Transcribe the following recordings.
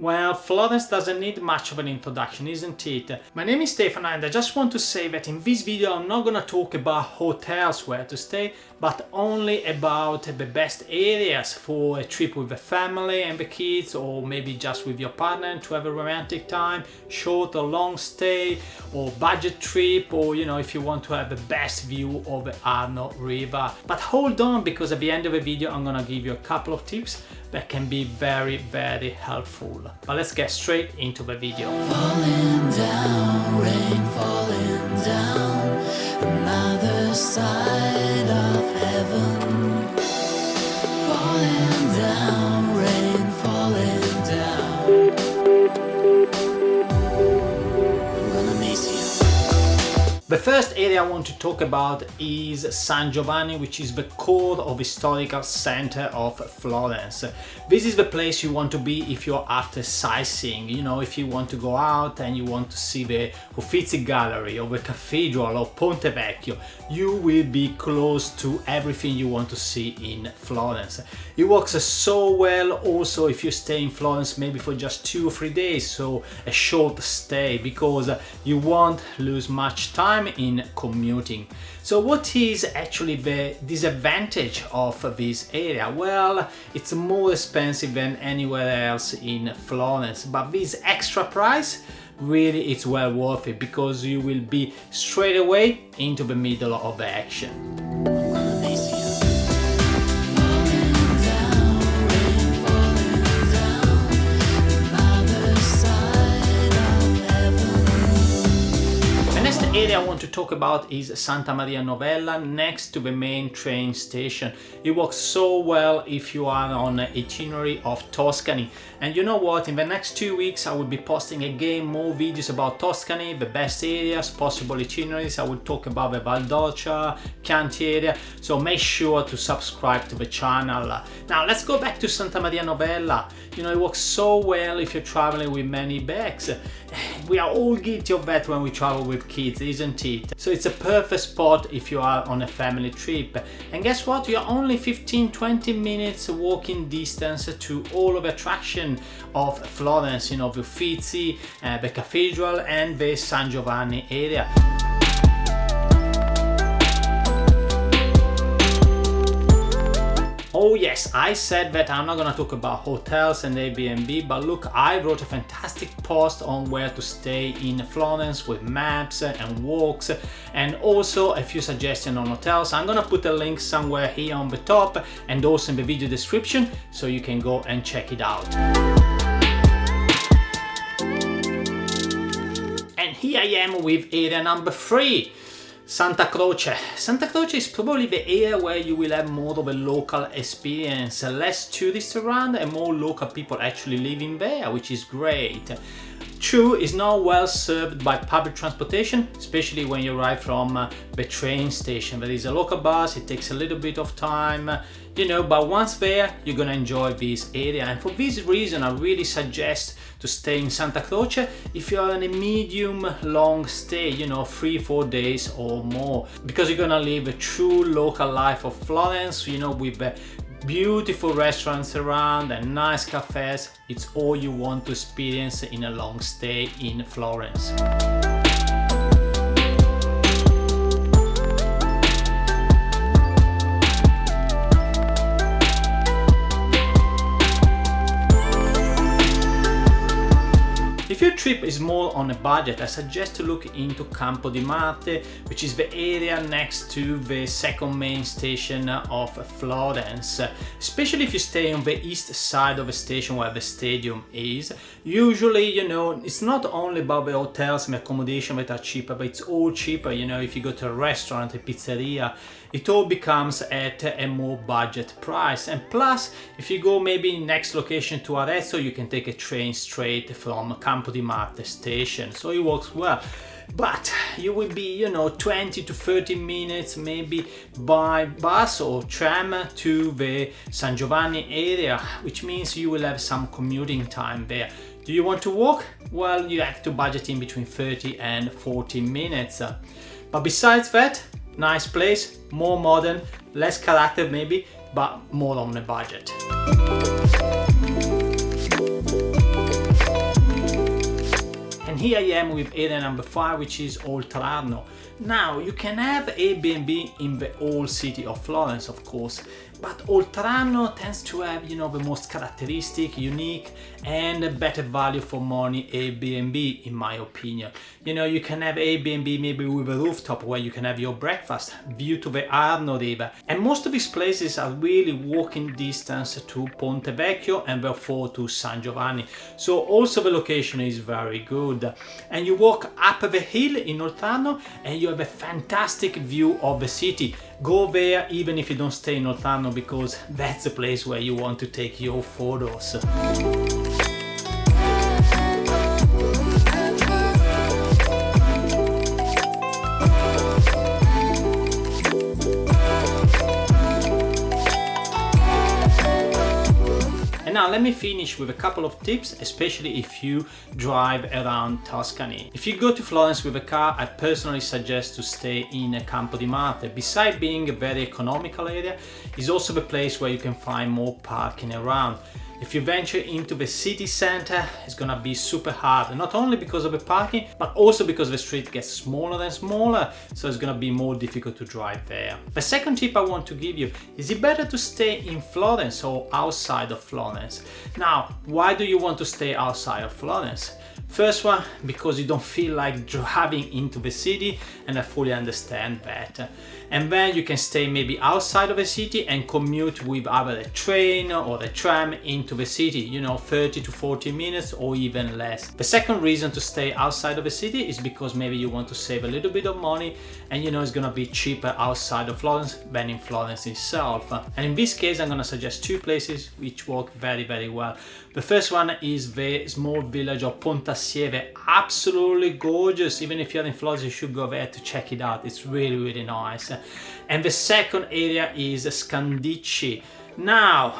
Well, Florence doesn't need much of an introduction, isn't it? My name is Stefano and I just want to say that in this video I'm not gonna talk about hotels where to stay, but only about the best areas for a trip with the family and the kids, or maybe just with your partner to have a romantic time, short or long stay, or budget trip, or if you want to have the best view of the Arno River. But hold on, because at the end of the video I'm gonna give you a couple of tips that can be very helpful. But let's get straight into the video. Falling down, rain falling down, another side of heaven. Falling down, rain falling down. I'm gonna miss you. The first area I want to talk about is San Giovanni, which is the core of historical center of Florence. This is the place you want to be if you're after sightseeing, if you want to go out and you want to see the Uffizi Gallery or the Cathedral or Ponte Vecchio. You will be close to everything you want to see in Florence. It works so well also if you stay in Florence maybe for just 2 or 3 days, so a short stay, because you won't lose much time in commuting. So what is actually the disadvantage of this area? Well, it's more expensive than anywhere else in Florence, but this extra price, really it's well worth it, because you will be straight away into the middle of the action. The area I want to talk about is Santa Maria Novella, next to the main train station. It works so well if you are on an itinerary of Tuscany. And you know what, in the next 2 weeks I will be posting again more videos about Tuscany, the best areas, possible itineraries. I will talk about the Val d'Orcia, Chianti area, so make sure to subscribe to the channel. Now let's go back to Santa Maria Novella. It works so well if you're traveling with many bags. We are all guilty of that when we travel with kids, isn't it? So it's a perfect spot if you are on a family trip. And guess what? You're only 15-20 minutes walking distance to all of the attraction of Florence, the Uffizi, the Cathedral and the San Giovanni area. Oh yes, I said that I'm not gonna talk about hotels and Airbnb, but look, I wrote a fantastic post on where to stay in Florence with maps and walks, and also a few suggestions on hotels. I'm gonna put a link somewhere here on the top and also in the video description, so you can go and check it out. And here I am with area number 3. Santa Croce. Santa Croce is probably the area where you will have more of a local experience, less tourists around and more local people actually living there, which is great. True, it's not well served by public transportation, especially when you arrive from the train station. There is a local bus, it takes a little bit of time, but once there, you're gonna enjoy this area. And for this reason, I really suggest to stay in Santa Croce if you're on a medium long stay, 3-4 days or more, because you're gonna live a true local life of Florence, with the beautiful restaurants around and nice cafes. It's all you want to experience in a long stay in Florence. If your trip is more on a budget, I suggest to look into Campo di Marte, which is the area next to the second main station of Florence. Especially if you stay on the east side of the station where the stadium is. Usually, it's not only about the hotels and the accommodation that are cheaper, but it's all cheaper. If you go to a restaurant, a pizzeria, it all becomes at a more budget price. And plus, if you go maybe next location to Arezzo, you can take a train straight from Campo di Marte station, so it works well. But you will be 20 to 30 minutes maybe by bus or tram to the San Giovanni area, which means you will have some commuting time there. Do you want to walk? Well, you have to budget in between 30 and 40 minutes. But besides that, nice place, more modern, less character maybe, but more on the budget. And here I am with area number 5, which is Oltrarno. Now you can have Airbnb in the old city of Florence, of course, but Oltrarno tends to have, the most characteristic, unique and better value for money Airbnb, in my opinion. You can have Airbnb maybe with a rooftop where you can have your breakfast, view to the Arno River, and most of these places are really walking distance to Ponte Vecchio and therefore to San Giovanni. So also the location is very good. And you walk up the hill in Oltrarno and you have a fantastic view of the city. Go there even if you don't stay in Oltrarno, because that's the place where you want to take your photos. And now let me finish with a couple of tips, especially if you drive around Tuscany. If you go to Florence with a car, I personally suggest to stay in Campo di Marte. Besides being a very economical area, it's also the place where you can find more parking around. If you venture into the city center, it's gonna be super hard, not only because of the parking, but also because the street gets smaller and smaller, so it's gonna be more difficult to drive there. The second tip I want to give you is it better to stay in Florence or outside of Florence? Now, why do you want to stay outside of Florence? First one, because you don't feel like driving into the city, and I fully understand that. And then you can stay maybe outside of the city and commute with either a train or a tram into the city, 30 to 40 minutes or even less. The second reason to stay outside of the city is because maybe you want to save a little bit of money, and it's gonna be cheaper outside of Florence than in Florence itself. And in this case, I'm gonna suggest two places which work very, very well. The first one is the small village of Pontassieve, absolutely gorgeous. Even if you're in Florence, you should go there to check it out. It's really, really nice. And the second area is Scandicci. Now,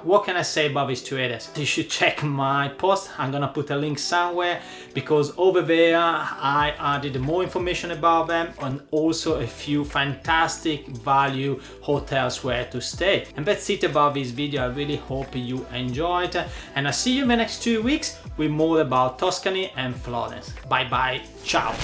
what can I say about these two areas? You should check my post. I'm gonna put a link somewhere, because over there I added more information about them and also a few fantastic value hotels where to stay. And that's it about this video. I really hope you enjoyed, and I'll see you in the next 2 weeks with more about Tuscany and Florence. Bye bye, ciao.